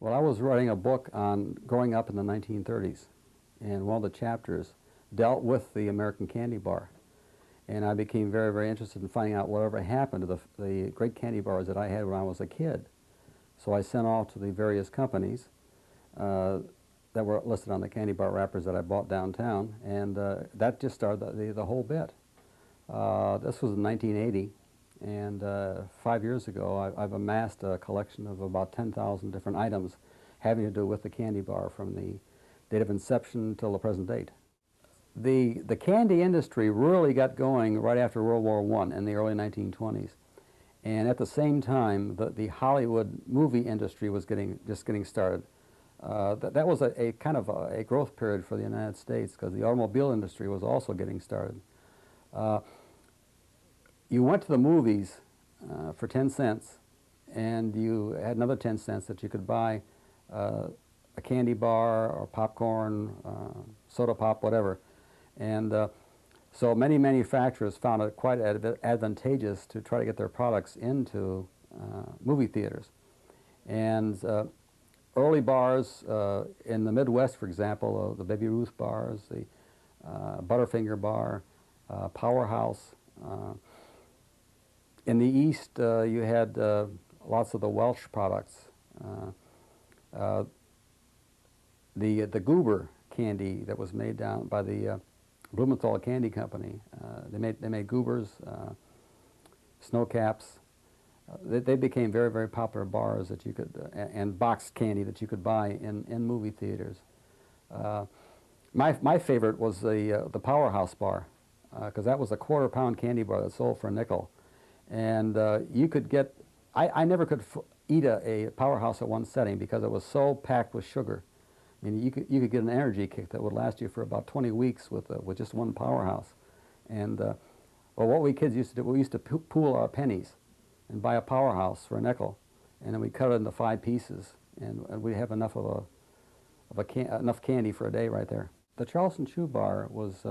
Well, I was writing a book on growing up in the 1930s, and one of the chapters dealt with the American candy bar. And I became very, very interested in finding out whatever happened to the great candy bars that I had when I was a kid. So I sent off to the various companies that were listed on the candy bar wrappers that I bought downtown, and that just started the whole bit. This was in 1980, and 5 years ago I've amassed a collection of about 10,000 different items having to do with the candy bar from the date of inception till the present date. The candy industry really got going right after World War I in the early 1920s. And at the same time, the Hollywood movie industry was just getting started. That was a kind of a growth period for the United States because the automobile industry was also getting started. You went to the movies for 10 cents, and you had another 10 cents that you could buy a candy bar or popcorn, soda pop, whatever. And so many manufacturers found it quite advantageous to try to get their products into movie theaters. And early bars in the Midwest, for example, the Baby Ruth bars, the Butterfinger bar, Powerhouse. In the East, you had lots of the Welsh products. The Goober candy that was made down by the Blumenthal Candy Company. They made Goobers, Snow Caps. They became very, very popular bars that you could, and boxed candy that you could buy in movie theaters. My favorite was the Powerhouse bar, because that was a quarter-pound candy bar that sold for a nickel. And you could get, I never could eat a Powerhouse at one setting because it was so packed with sugar. I mean, you could get an energy kick that would last you for about 20 weeks with just one Powerhouse. And well, what we kids used to do, we used to pool our pennies and buy a Powerhouse for a nickel, and then we cut it into 5 pieces, and we'd have enough enough candy for a day right there. The Charleston Chew Bar was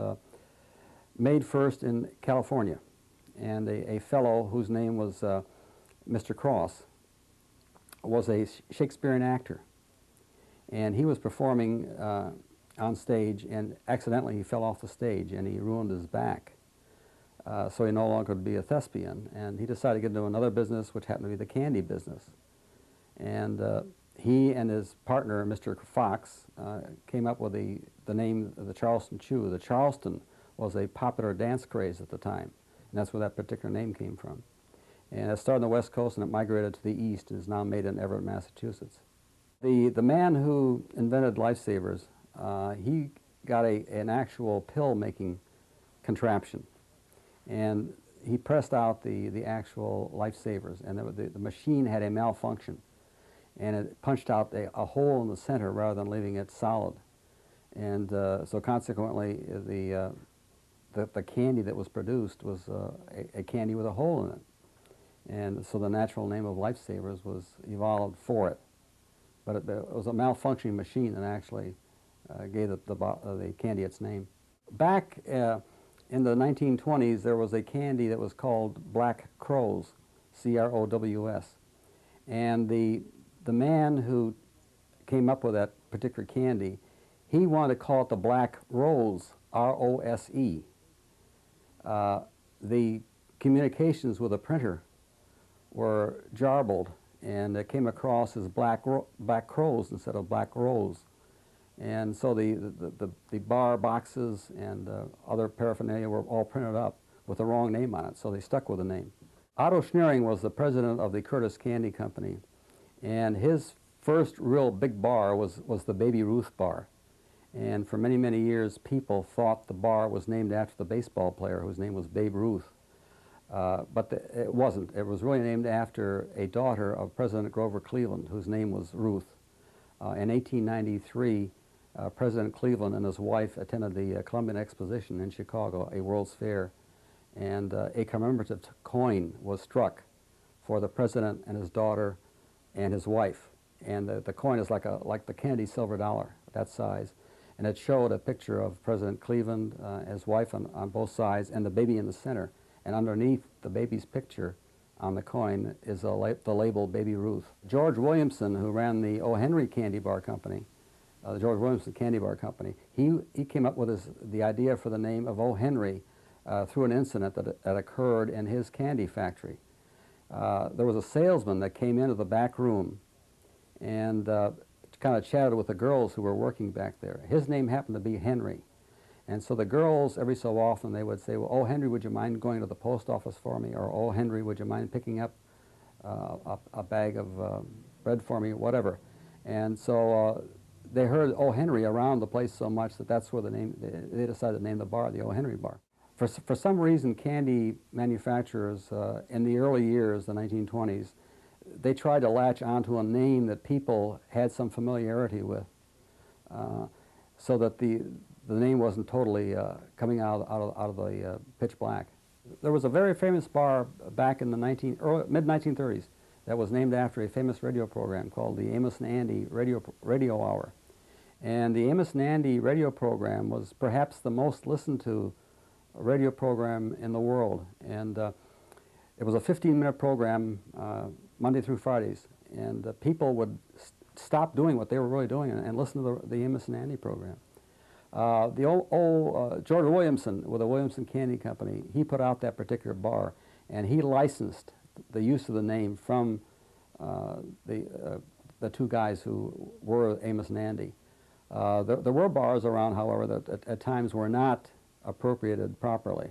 made first in California, and a fellow whose name was Mr. Cross was a Shakespearean actor. And he was performing on stage, and accidentally he fell off the stage and he ruined his back. So he no longer could be a thespian, and he decided to get into another business, which happened to be the candy business. And he and his partner, Mr. Fox, came up with the name of the Charleston Chew. The Charleston was a popular dance craze at the time, and that's where that particular name came from. And it started on the West Coast, and it migrated to the East, and is now made in Everett, Massachusetts. The man who invented lifesavers, he got an actual pill-making contraption, and he pressed out the actual lifesavers, and the machine had a malfunction, and it punched out a hole in the center rather than leaving it solid. And so consequently, the candy that was produced was a candy with a hole in it. And so the natural name of lifesavers was evolved for it. But it was a malfunctioning machine that actually gave the candy its name. Back in the 1920s, there was a candy that was called Black Crows, C-R-O-W-S. And the man who came up with that particular candy, he wanted to call it the Black Rose, R-O-S-E. The communications with the printer were jarbled, and it came across as Black Crows instead of Black Rose. And so the bar boxes and other paraphernalia were all printed up with the wrong name on it, so they stuck with the name. Otto Schneering was the president of the Curtis Candy Company, and his first real big bar was the Baby Ruth bar. And for many, many years, people thought the bar was named after the baseball player whose name was Babe Ruth. But it wasn't. It was really named after a daughter of President Grover Cleveland, whose name was Ruth. In 1893, President Cleveland and his wife attended the Columbian Exposition in Chicago, a World's Fair, and a commemorative coin was struck for the president and his daughter and his wife. And the coin is like the Kennedy silver dollar, that size. And it showed a picture of President Cleveland, his wife on both sides, and the baby in the center. And underneath the baby's picture on the coin is the label Baby Ruth. George Williamson, who ran the O. Henry Candy Bar Company, the George Williamson Candy Bar Company, he came up with the idea for the name of O. Henry through an incident that occurred in his candy factory. There was a salesman that came into the back room and kind of chatted with the girls who were working back there. His name happened to be Henry. And so the girls, every so often, they would say, well, oh, Henry, would you mind going to the post office for me? Or, oh, Henry, would you mind picking up a bag of bread for me, whatever. And so they heard O. Henry around the place so much that that's where they decided to name the bar the O. Henry Bar. For some reason, candy manufacturers in the early years, the 1920s, they tried to latch onto a name that people had some familiarity with, so that the name wasn't totally coming out of the pitch black. There was a very famous bar back in the mid-1930s that was named after a famous radio program called the Amos and Andy Radio Hour. And the Amos and Andy radio program was perhaps the most listened to radio program in the world. And it was a 15-minute program Monday through Fridays. And people would stop doing what they were really doing and listen to the Amos and Andy program. The old George Williamson, with the Williamson Candy Company, he put out that particular bar, and he licensed the use of the name from the two guys who were Amos and Andy. There were bars around, however, that at times were not appropriated properly.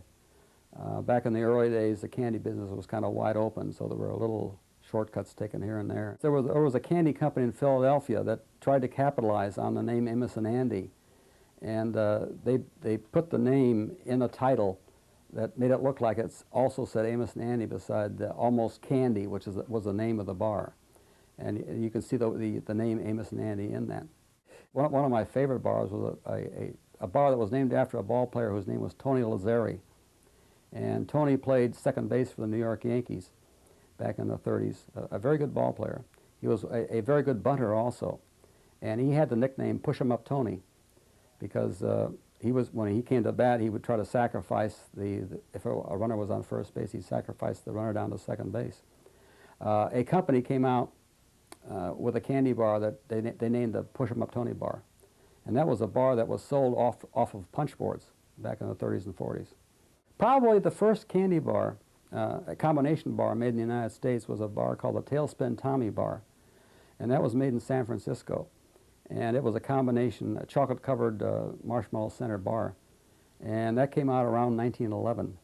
Back in the early days, the candy business was kind of wide open, so there were little shortcuts taken here and there. There was a candy company in Philadelphia that tried to capitalize on the name Amos and Andy. And they put the name in a title that made it look like it also said Amos and Andy beside Almost Candy, which was the name of the bar. And you can see the name Amos and Andy in that. One of my favorite bars was a bar that was named after a ball player whose name was Tony Lazzeri. And Tony played second base for the New York Yankees back in the 30s, a very good ball player. He was a very good bunter also. And he had the nickname Push 'em Up Tony, because when he came to bat, he would try to sacrifice if a runner was on first base, he'd sacrifice the runner down to second base. A company came out with a candy bar that they named the Push 'em Up Tony bar. And that was a bar that was sold off of punch boards back in the 30s and 40s. Probably the first candy bar, a combination bar made in the United States, was a bar called the Tailspin Tommy bar. And that was made in San Francisco. And it was a combination, a chocolate-covered marshmallow center bar. And that came out around 1911.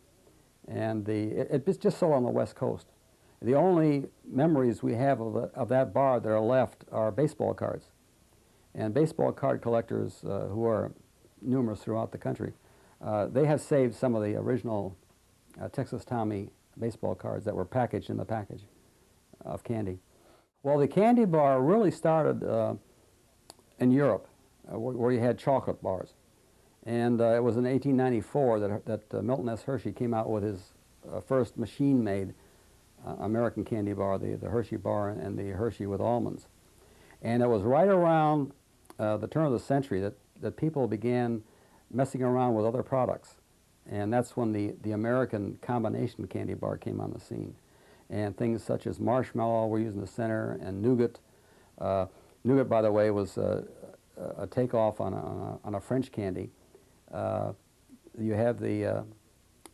And it just sold on the West Coast. The only memories we have of that bar that are left are baseball cards. And baseball card collectors, who are numerous throughout the country, they have saved some of the original Texas Tommy baseball cards that were packaged in the package of candy. Well, the candy bar really started in Europe, where you had chocolate bars. And it was in 1894 that Milton S. Hershey came out with his first machine-made American candy bar, the Hershey bar and the Hershey with almonds. And it was right around the turn of the century that people began messing around with other products. And that's when the American combination candy bar came on the scene. And things such as marshmallow were used in the center, and nougat. Nougat, by the way, was a takeoff on a French candy. You have the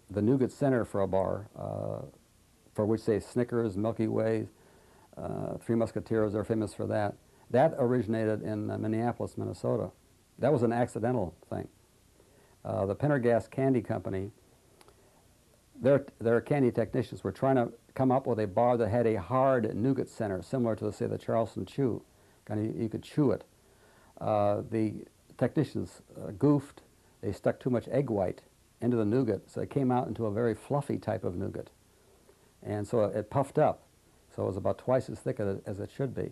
nougat center for a bar, for which, say, Snickers, Milky Way, Three Musketeers are famous for that. That originated in Minneapolis, Minnesota. That was an accidental thing. The Pendergast Candy Company, their candy technicians were trying to come up with a bar that had a hard nougat center, similar to, say, the Charleston Chew. You could chew it. The technicians goofed. They stuck too much egg white into the nougat, so it came out into a very fluffy type of nougat. And so it puffed up. So it was about twice as thick as it should be.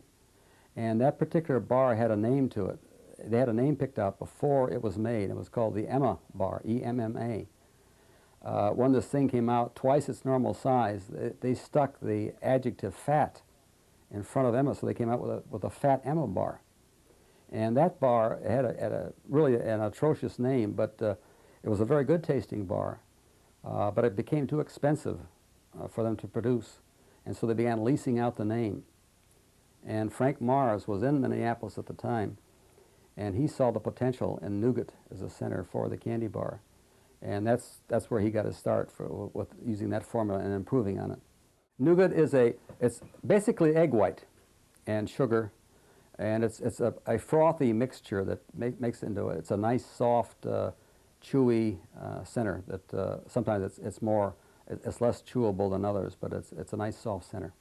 And that particular bar had a name to it. They had a name picked out before it was made. It was called the Emma bar, E-M-M-A. When this thing came out twice its normal size, they stuck the adjective fat in front of Emma, so they came out with a Fat Emma bar. And that bar had a really an atrocious name, but it was a very good tasting bar. But it became too expensive for them to produce. And so they began leasing out the name. And Frank Mars was in Minneapolis at the time, and he saw the potential in nougat as a center for the candy bar. And that's where he got his start with using that formula and improving on it. Nougat is it's basically egg white and sugar, and it's a frothy mixture that makes it into it's a nice soft, chewy center that sometimes it's less chewable than others, but it's a nice soft center.